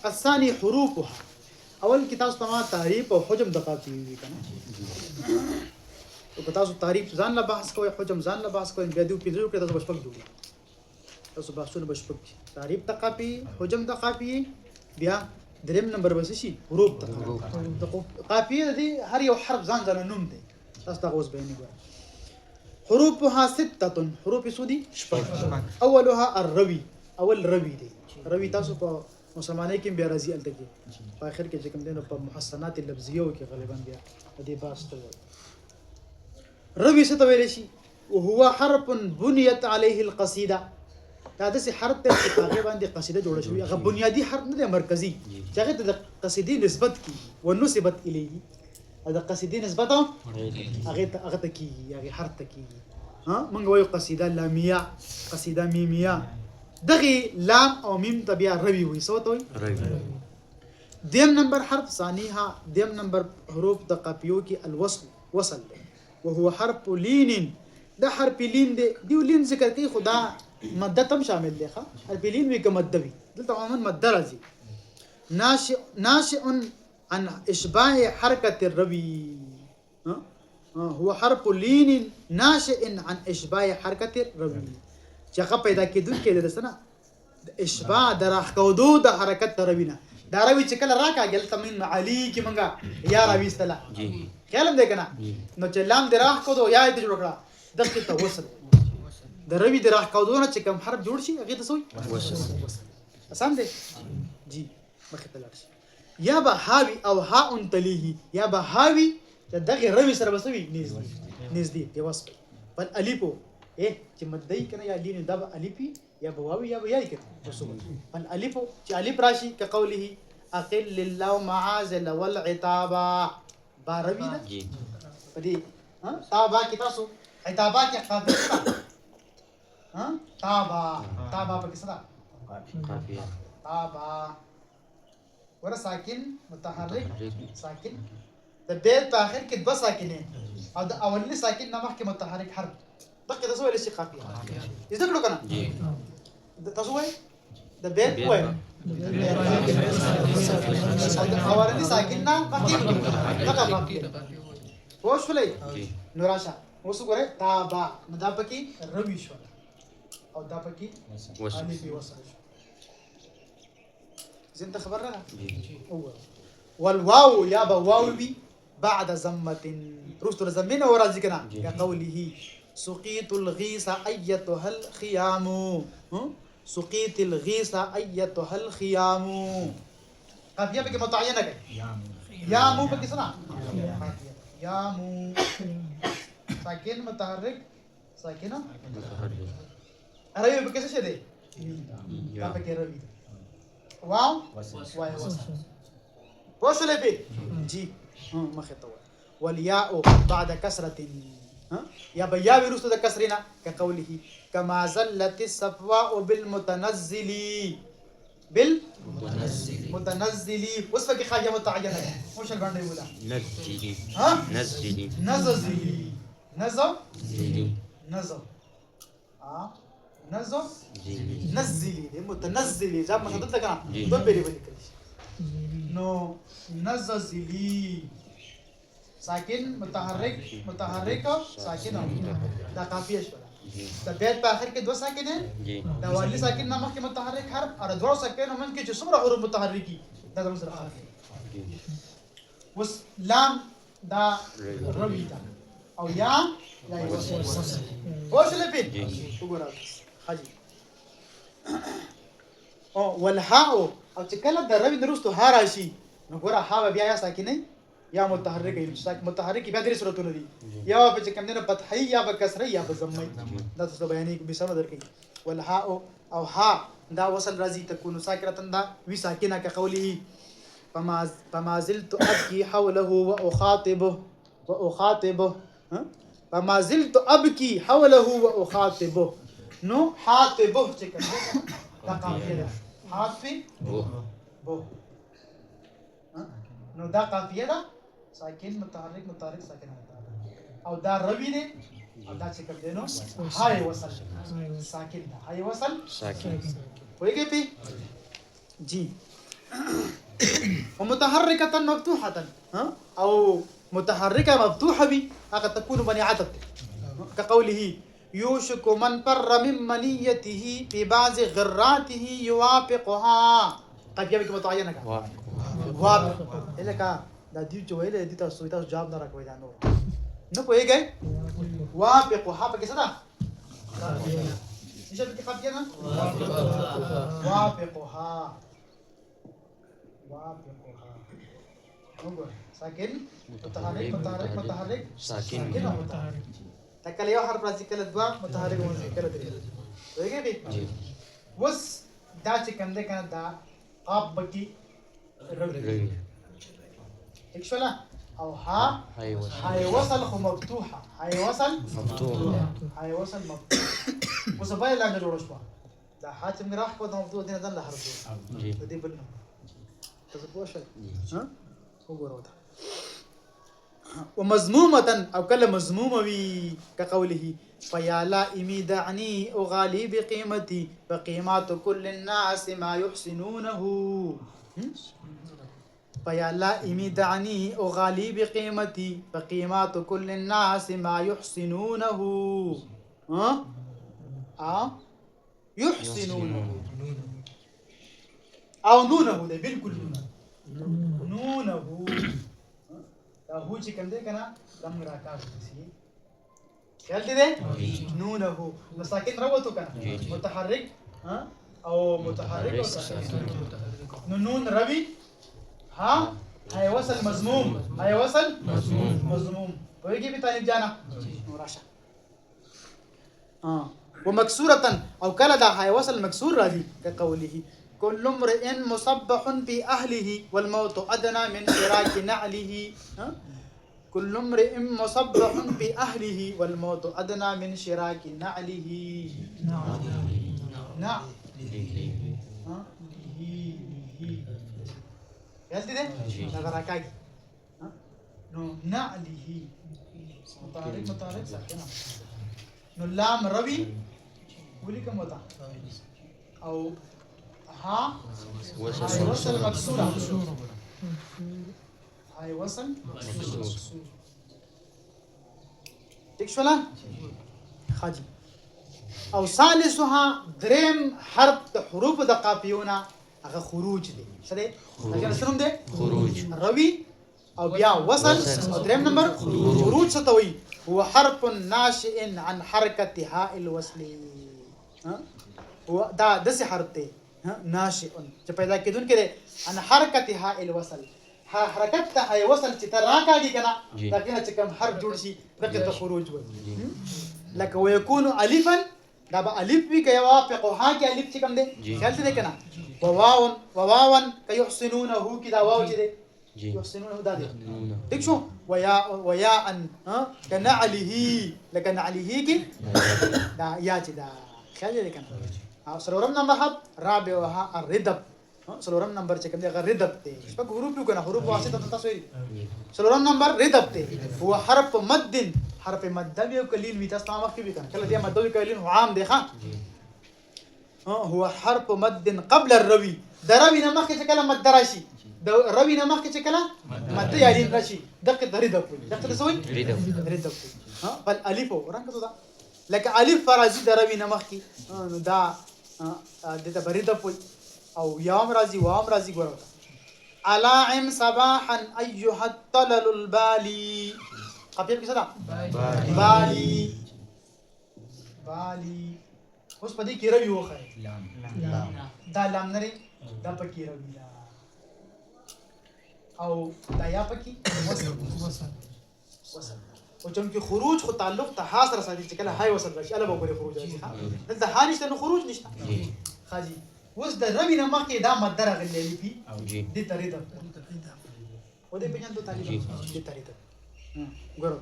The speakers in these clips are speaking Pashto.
الثاني حروفها اول کې تاسو ته تعریف او حجم د قافیې وی کنه او تاسو تعریف ځان له بحث کوی حجم ځان له بحث کوی بیا دې پیژو کې تاسو بشپک جوړی تاسو بحثونه بشپک تعریف د قافیې حجم د قافیې بیا دریم نمبر بس شي حروف د قافیې دي هر یو حرف ځان نوم دی تاسو دا اوس بیان کوئ حروفها 6 حروف سودي اولها الروي اول روي دي روي تاسو په مسلمانۍ کې بیا راځي الته په اخر کې چې کوم دین په محسنات لفظیو کې غالبا بیا دې باس ته روي څه ته ویل شي وهو حرف بنيت عليه القصيده دا د حرف ته په هغه باندې قصیده جوړه شوی هغه بنیادی حرف نه دی مرکزی چې هغه د قصیدې نسبت کی ونسبت الیه دا قصیدې نسبت هغه ته کی هغه حرف ته کی ها موږ وایو قصیده لاميه قصیده میمیه دغه لام او میم تبع روي وي سو ته دیم نمبر حرف ثانیها دیم نمبر حروف د قافیو کې الوصل وصل وهو حرف لين ده حرف لين دی لين ذکر کوي خدا مده تم شامل دی ښه حرف لين وی کوم مده وی دلته عموما مده راځي ناشئ عن اشباه حركه الروي هو حرف لين ناشئ عن اشباه حركه الروي چې هغه پیدا کېدونکې ده څه نه اشباع د راښکودو د حرکت د روي نه دا روي چې کله راکاږي تمرین معالی کې مونږه یا راوي استله خیال هم دی که نه نو چې لام د راښکودو یا یې جوړ کړه دغې ته وصل د روي د راښکودو نه چې کوم حرف جوړ شي هغې ته څه وایي وصل اسان دی جی مخې ته لاړ شي یا به هاوي او ها تلیه یا به هاوي چې دغې روي سره به څه وي نږدې دی وصل بل الفو چې مدای کنه یا لین دا الفی یا بواوی یا یای کنه فن الف چې الف راشي كقوله اقل الله معازل والعتاب باروی دا پدې ها تابا کې تاسو عتابا کې قافیه ها تابا په کې صدا قافیه تابا ور ساکن متحرک ساکن د بیت په اخر کې دو ساکنه او د اولنی ساکن نه مخکې متحرک حرف دغه تاسو ولې شي قافیه زده کړو کنه تاسو وای د بیت وای اولنی ساکن نه مخکې دغه قافیه وښولې نو راشه اوس وګوره تابا نو دا پکې روي شو او دا پکې الف وصل شو زنده خبر راغله والواو يا بواو بعد زمة رستو زمينه ورازي كنا كقوله سقيت الغيث ايتها الخيام سقيت الغيث ايتها الخيام قافيه بك متعينه يا مو بك سنا يا مو ساكن متحرك ساكنه متحرك اريو بك څه دي يا بك روي واو واي وصل به جي مخته والياء بعد كسره يا بيا ورست د كسرنا كقوله كما زلت الصفواء بالمتنزل وصفك حاجه متعينه مش البرنامج ولا نزلي ها نزلي نزل نزلي متنزلي جاب مشدد ده كان ببري بلكش نو نزلي ساکن متحرک ساکن دا قافیه شو دا بیت په اخر کې دو ساکن ہیں دا والی ساکن نامه کې متحرک حرف او دوه ساکن من کې چې څومره حروف متحرکی دا د سره قافیه وس لام دا روي دا او یا وصل به وګورئ حاجی او والهاء او چې کله د روي نرستو ها راشي نو ګوره ها بیا یا ساکنه یا متحرک متحرک بیا درې صورتونه دي یا په چې کوم نه فتحي یا په کسره یا په ضمه دا څه بیانې به سم درکې والهاء او ها دا وصل راځي تكون ساکرتن دا وی ساکنه كقوله فما زلت ابكي حوله واخاطبه فما زلت ابكي حوله واخاطبه نو حاطبه چې کوم دا قافیه حاطبه نو دا قافیه ده ساکن متحرک ساکن او دا روي دي او دا چې کوم دی نو هاي وصل ساکن ده هاي وصل ساکن وایي په جی ومتحركة مفتوحة أو متحركة مفتوحة بي قد تكون منيعة كقوله يوشك من فر من منيته في بعض غراته يوافقها قد يبقى متعينة وافق إلك دا دي جويلة دي تاسو جواب نه راکوي دا نو نه پوهیږي وافقها په کې څه ده نشه په کې قد نه وافقها وګور ساکن متحرك ساکن متحرك تکله یو حرف راځي کله دوا متحرک راځي کله درې وایي دي وس دا چې کوم ده کنه دا قاب بکی رغوي اكشولا او ها هاي وصل خو مفتوحه هاي وصل مفتوح وسبايل لا جوړ شو دا حاتم راح کو د مفتوح دین ځان له حرف دې بل تاسو پوه شئ ها وګورئ ومذمومة أو كلا مذمومة كقوله فيا لائمي دعني أغالي بقيمتي فقيمات كل الناس ما يحسنونه فيا لائمي دعني أغالي بقيمتي فقيمات كل الناس ما يحسنونه يحسنونه أو نونه ده بالكل نونه هو چې کوم دی کنه دم راکار شي خیال دې نونه نو ساکن راوته کنه متحرک او متحرک او ساکن نون روي ها هي وصل مضموم مضموم ويجي بتاني جانا راشا ومكسورة او كلا دا هي وصل مكسور راضي كقوله كل امرئ مصبح في أهله والموت أدنى من شراك نعله كل امرئ مصبح في أهله والموت أدنى من شراك نعله يالتي ده نغراكاي نو نعله مطارق ساكنة نو لام روي ولي كم وتا او ها وصل مكسورة هاي وصل مكسور تكشولا خاجي او ثالثها دريم حرف حروف د قافيونا هغه خروج دي څه دي هغه سره دي خروج روي او بیا وصل او دريم نمبر خروج ستوي هو حرف ناشئ عن حركة هاء الوصل هو دا دسي حرف دی ناشئ چې پیدا کېدون کې ان حرکت ها الوصل حرکت ته هي وصل چې تر راکاږي کنه دا کنه چې کوم حرف جوړ شي دغه خروج وي لکه ويكون الفا دا به الف وی کې وافق ها کې الف چې کوم دی خیال دې کنه وواو كيحسنونه کې دا واو چې دی يحسنونه دا دی دښ شو ويا ان كنعله لکه نعله کې دا یا چې دا خیال دې کنه سلورم نمبر حب رابعها الردب سلورم نمبر چې کوم دی غیر ردب دی شپږ حروف یو کنه حروف واسطه تاسو ویل سلورم نمبر ردب دی هو حرف مد حرف مد یو کلیل وی تاسو ما مخکې وکړه کله دې مد وی کلیل عام دی ښا هو حرف مد قبل الروي دروي نه مخکې چې کله مد راشي د روي نه مخکې چې کله مد یاري راشي دغه ردب دغه څه وایي ردب بل الف ورنګ دا لکه الف فرازي دروي نه مخکې دا دته بريده پوي او يوم رازي وام رازي ګورو الاعم صباحا ايها الطلل البالي قبيل کې څه ده بالي اوس په دې کې روي وخه لام دا لام نری دا پکې روي او دا یا پکې وصل او چون کې خروج خو تعلق ته حاصل ساتي چې کله هاي وصل راشي الا به ګوري خروج راشي دلته هاني ته خروج نشته خاجي وس د روي نه مخکې دا مدره غلې پی دې طریقه و دې په جنته تعلیم دې طریقه ګورو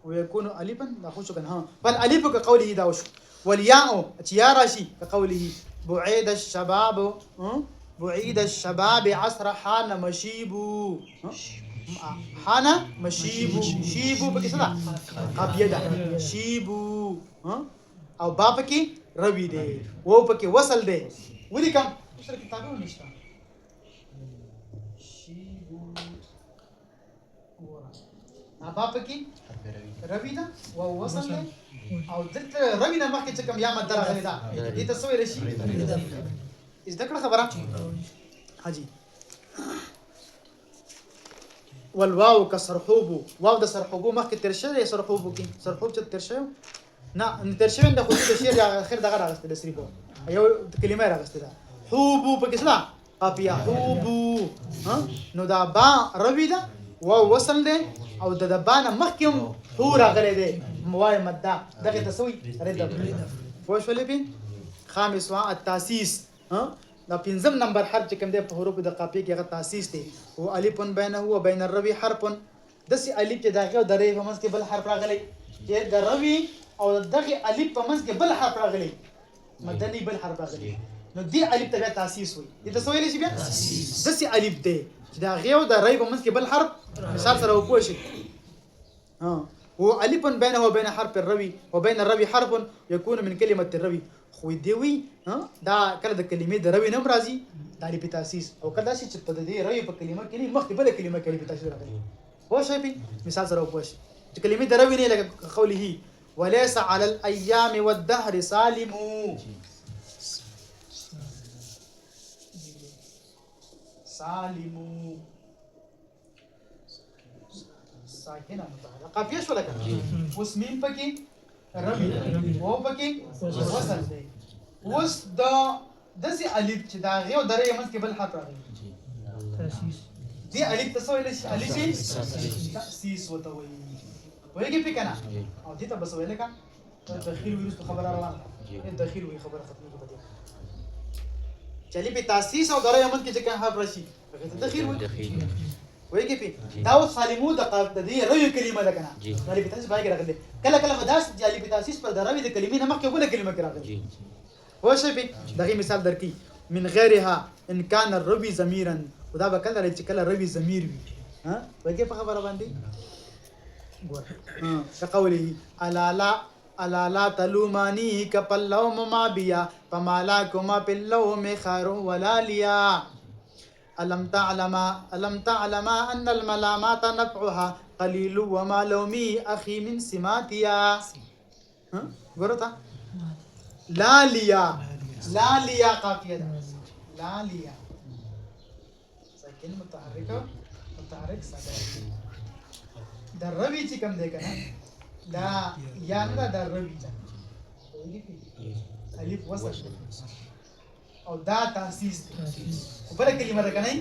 ويكون الفا لا خوش كان فالالف كقوله داوش والياء تياراشي كقوله بعيد الشباب عصر حان مشيبو حان مشيبو شيبو بكسلا قبيدا شيبو او با پکې روي دی و پکې وصل دی ولي کوم سره کتابونه نشته شیبو ورا با پکې روي دا و وصل دی او دلته روي نه مخکې چې کوم یا مد راغلی دا دې ته څه ویل شي زده کړه خبره حاجی والواو كسرحوب واو د سرحوب مخکې تر شوی سرحوب کې سرحوب چې تر شوی نه تر شوی د خو د شعر اخر دغه راغسته د سریبو یو کلمه راغسته ده حوب پکې څه قافیه حوب ها نو دا با روي ده واو وصل ده او د با نه مخکې هو راغلی دی موای مده دغه تسوي رد فوش ولې بین خامس وا التاسيس ها دا پنځم نمبر حرف چې کوم دی په حروف د قافیه کې هغه تاسیس دی او الف بینه او بین الروي حرف دسي الف چې داغه د ری په منځ کې بل حرف راغلی چې د روي او دغه الف په منځ کې بل حرف راغلی مدني بل حرف راغلی نو دی الف ته تاسیس وي دې څه ویل شي بیا دسي الف دی چې داغه او د ری په منځ کې بل حرف مثال سره وکوي شي هو الف بينه وبين حرف الروي وبين الروي حرف يكون من كلمه الروي خو دی وی دا کله د کلمې د روي نوم راځي د الف تاسیس او کله چې په دې روي په کلمه کې نه مخکې بل کلمه کې الف تاسیس راغلی هو شي په مثال سره وکوي چې کلمې د روي نه لکه قوله وليس على الايام والدهر سالم سالم ساکنه متحرکه قافیه شو لکه اوس میم پکې روي او پکې وصل دی اوس د دسي الف چې دا غيو درې منځ کې بل حرف راغلی تاسیس دی الف تسویل شي الف تاسیس وته وایي په کنه او دې ته بس ویل کا تدخیر ویروس خبره روانه تدخیر وی خبره ختمه کړه چې الف تاسیس او درې منځ کې چې کوم حرف راشي تدخیر وایي کې دا او سالمو د دې روي کلمه ده کنه الف تاسیس باندې راغلی کله کله خداس چې الف تاسیس پر دروي د کلمې نه مخکې بل کلمه کې راغلی هو شي به دغه مثال درکې من غیرها ان كان الروي ضميرا ودا به کله چې کله روي ضمیر وي ها وایي په خبره باندې ګور كقوله الا لا تلوماني كپلوم ما بیا فمالاكما باللوم خير ولا ليا ألم تعلم أن الملامات نفعها قليل وما لومي أخي من سماتيا قرأت لا ليا قافية لا ليا ساكن متحرك ساكن در روي چې کوم دی کنه لا یا نه در روي الف وصل او دا تاسیس او بل کلمه ده کنه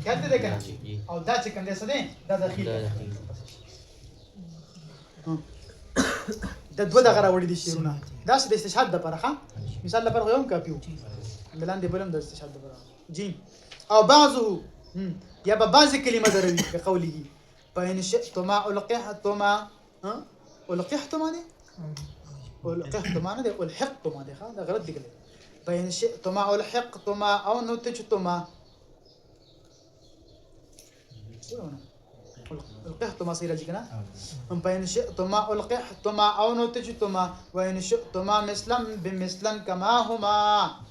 کته ده کنه او دا چې کوم دی څه دی دا داخل د دوه دغه راوړي دي شیرونه دا څه د استشهاد د پرخه مثال لپاره یو کاپیو ملان دی بلم د استشهاد د پرخه جیم او بعضه یا به بعض کلمه دروي كقوله فإن شئتما ألقحتما ألقحتما دي ألقحتما دي ألحقتما دي هذا غلط دي كده فإن شئتما ألحقتما أو نتجتما ألقحتما صيرا جيكنا فإن شئتما ألقحتما أو نتجتما وإن شئتما مثلا بمثلا كما هما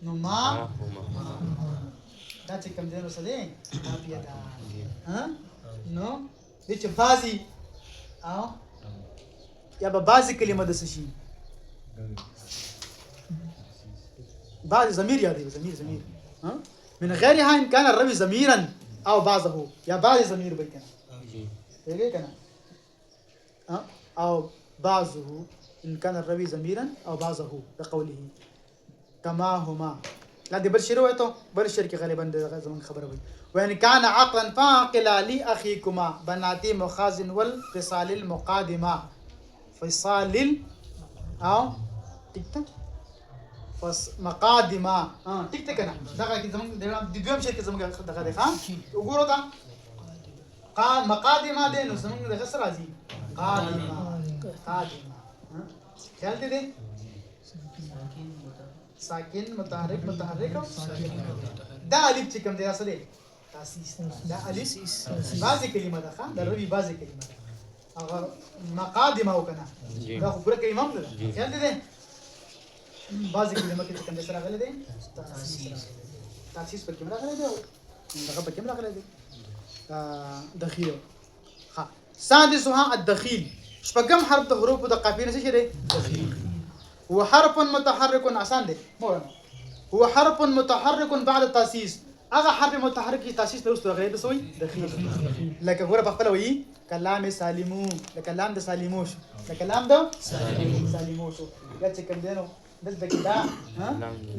نما دا چې کوم دی نو څه دی کافیه ده نو دې چې بعضي او یا به بعضي کلمه د څه شي بعض ضمیر یادوي ضمیر من غیرها ان كان الروي ضميرا او بعضه یا بعض ضمیر به کنه دیږي کنه او بعضه ان كان الروي ضميرا او بعضه بقوله كما هما لا دي بل شروعته بل الشركه غالبا زمان خبره وي وان كان عقلا فاقلا لاخيكما بناتي مخازن والفصال المقادمه فصال او تكتب فص مقادمه تكتب كنا دغه زمان د دویم شرکه زمان دغه ده ها وګورو تا مقادمه ده نو زمان دغه سره راځي قادمه خیال دې ساکن متحرک دا الف چې کوم دی اصله تاسیس دا الف بعضی کلمه ده ښا د روي بعضی کلمه ده هغه مقادمه وکنه دا خو پوره کلمه هم ده خیال دې بعضې کلمه کې چې کوم سره راغلی دی تاسیس پکې هم راغلی دی او دغه پکې هم راغلی دی دخیل ها سادسها الدخيل شپږم حرف د حروف د قافیې نه څه دی دخیل هو حرف متحرك آسان دی مولانا هو حرف متحرك بعد التاسيس هغه حرف متحرك چې تاسیس نه وروسته راغلی دی سوی دخیل لکه ګوره په خپله وایي کلام سالمو د کلام د سالمو شو د کلام د سالمو شو یا چې کوم دی نو دلته کې دا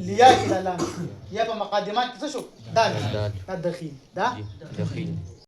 لیا کې دا لام یا په مقدمات کې څه شو دا دخیل دا دخیل